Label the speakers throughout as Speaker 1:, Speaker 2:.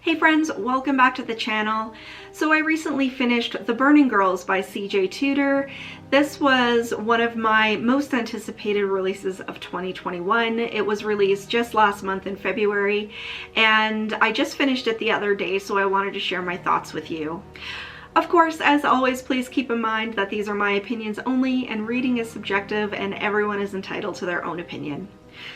Speaker 1: Hey friends, welcome back to the channel. So I recently finished The Burning Girls by CJ Tudor. This was one of my most anticipated releases of 2021. It was released just last month in February, and I just finished it the other day, so I wanted to share my thoughts with you. Of course, as always, please keep in mind that these are my opinions only, and reading is subjective, and everyone is entitled to their own opinion.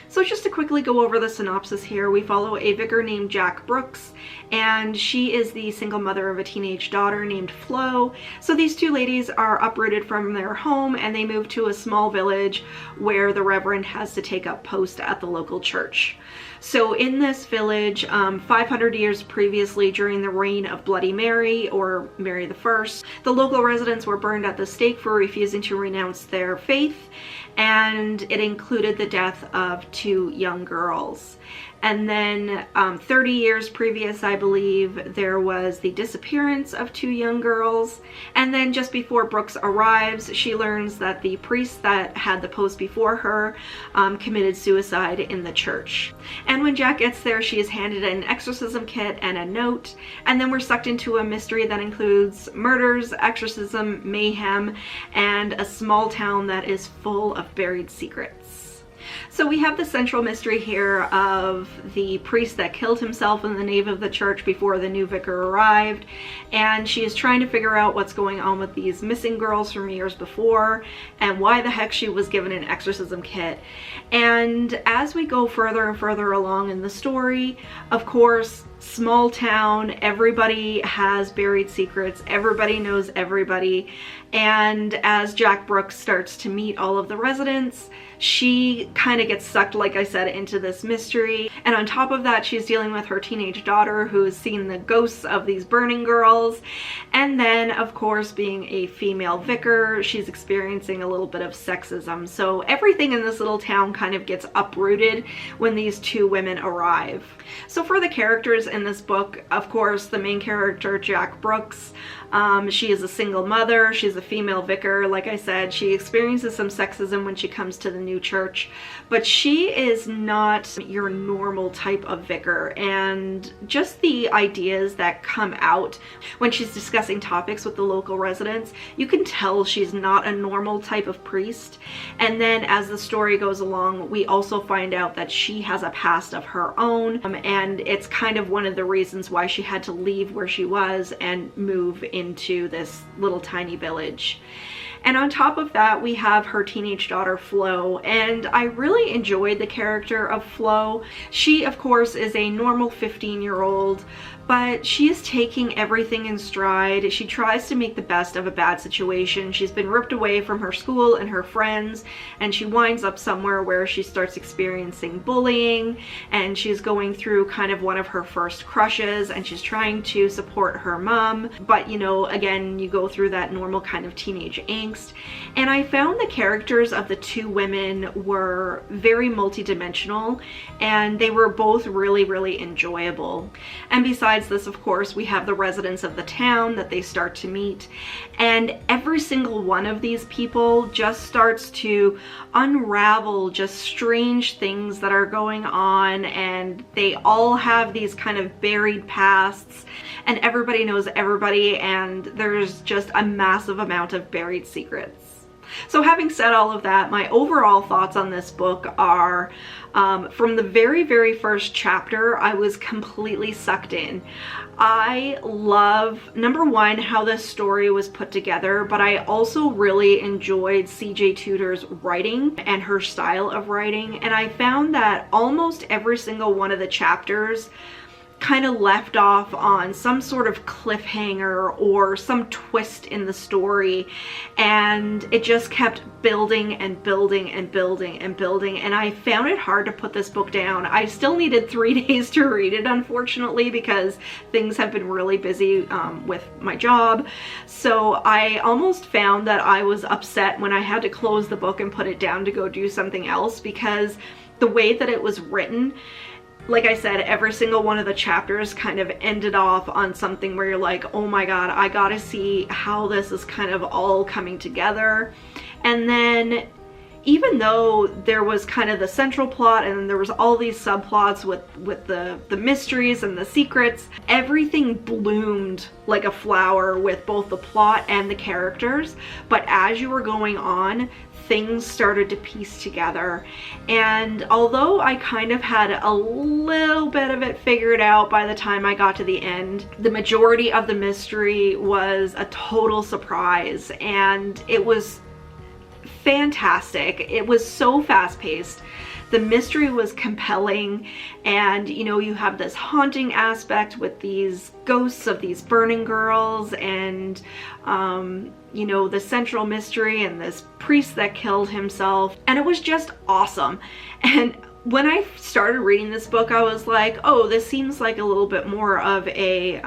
Speaker 1: So just to quickly go over the synopsis here, we follow a vicar named Jack Brooks, and she is the single mother of a teenage daughter named Flo. So these two ladies are uprooted from their home and they move to a small village where the Reverend has to take up post at the local church. So in this village, 500 years previously, during the reign of Bloody Mary, or Mary I, the local residents were burned at the stake for refusing to renounce their faith, and it included the death of two young girls. And then 30 years previous, I believe, there was the disappearance of two young girls. And then just before Brooks arrives, she learns that the priest that had the post before her committed suicide in the church. And when Jack gets there, she is handed an exorcism kit and a note. And then we're sucked into a mystery that includes murders, exorcism, mayhem, and a small town that is full of buried secrets. So we have the central mystery here of the priest that killed himself in the nave of the church before the new vicar arrived, and she is trying to figure out what's going on with these missing girls from years before and why the heck she was given an exorcism kit. And as we go further and further along in the story, of course, small town, everybody has buried secrets, everybody knows everybody, and as Jack Brooks starts to meet all of the residents, she kind of gets sucked, like I said, into this mystery. And on top of that, she's dealing with her teenage daughter who has seen the ghosts of these burning girls. And then, of course, being a female vicar, she's experiencing a little bit of sexism. So everything in this little town kind of gets uprooted when these two women arrive. So for the characters in this book, of course, the main character, Jack Brooks, she is a single mother, she's a female vicar. Like I said, she experiences some sexism when she comes to the new church, but she is not your normal type of vicar, and just the ideas that come out when she's discussing topics with the local residents, you can tell she's not a normal type of priest. And then as the story goes along, we also find out that she has a past of her own, and it's kind of one of the reasons why she had to leave where she was and move into this little tiny village. And on top of that, we have her teenage daughter, Flo, and I really enjoyed the character of Flo. She, of course, is a normal 15-year-old, but she is taking everything in stride. She tries to make the best of a bad situation. She's been ripped away from her school and her friends, and she winds up somewhere where she starts experiencing bullying, and she's going through kind of one of her first crushes, and she's trying to support her mom. But, you know, again, you go through that normal kind of teenage angst. And I found the characters of the two women were very multidimensional, and they were both really, really enjoyable. And besides this, of course, we have the residents of the town that they start to meet, and every single one of these people just starts to unravel just strange things that are going on, and they all have these kind of buried pasts, and everybody knows everybody, and there's just a massive amount of buried secrets. So having said all of that, my overall thoughts on this book are, from the very, very first chapter, I was completely sucked in. I love, number one, how this story was put together, but I also really enjoyed CJ Tudor's writing and her style of writing, and I found that almost every single one of the chapters kind of left off on some sort of cliffhanger or some twist in the story, and it just kept building and building and building and building, and I found it hard to put this book down. I still needed 3 days to read it, unfortunately, because things have been really busy with my job. So I almost found that I was upset when I had to close the book and put it down to go do something else, because the way that it was written, like I said, every single one of the chapters kind of ended off on something where you're like, oh my god, I gotta see how this is kind of all coming together. And then even though there was kind of the central plot and there was all these subplots with the mysteries and the secrets, everything bloomed like a flower with both the plot and the characters. But as you were going on, things started to piece together. And although I kind of had a little bit of it figured out by the time I got to the end, the majority of the mystery was a total surprise, and it was fantastic. It was so fast-paced. The mystery was compelling, and you know, you have this haunting aspect with these ghosts of these burning girls, and you know, the central mystery and this priest that killed himself, and it was just awesome. And when I started reading this book, I was like, oh, this seems like a little bit more of a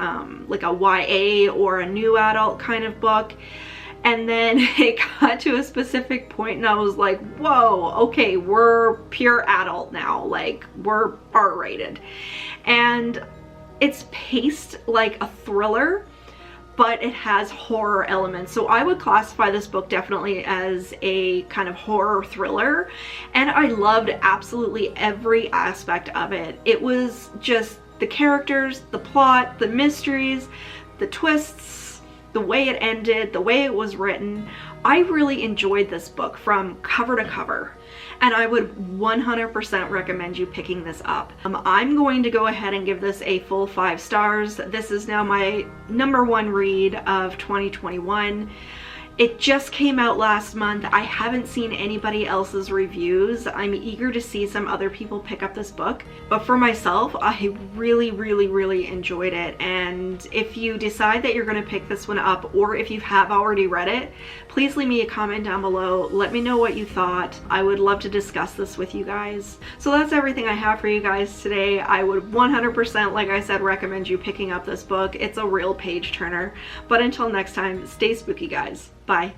Speaker 1: like a YA or a new adult kind of book. And then it got to a specific point and I was like, whoa, okay, we're pure adult now, like we're R-rated. And it's paced like a thriller, but it has horror elements. So I would classify this book definitely as a kind of horror thriller. And I loved absolutely every aspect of it. It was just the characters, the plot, the mysteries, the twists, the way it ended, the way it was written. I really enjoyed this book from cover to cover, and I would 100% recommend you picking this up. I'm going to go ahead and give this a full 5 stars. This is now my #1 read of 2021. It just came out last month. I haven't seen anybody else's reviews. I'm eager to see some other people pick up this book. But for myself, I really, really, really enjoyed it. And if you decide that you're gonna pick this one up, or if you have already read it, please leave me a comment down below. Let me know what you thought. I would love to discuss this with you guys. So that's everything I have for you guys today. I would 100%, like I said, recommend you picking up this book. It's a real page turner. But until next time, stay spooky, guys. Bye.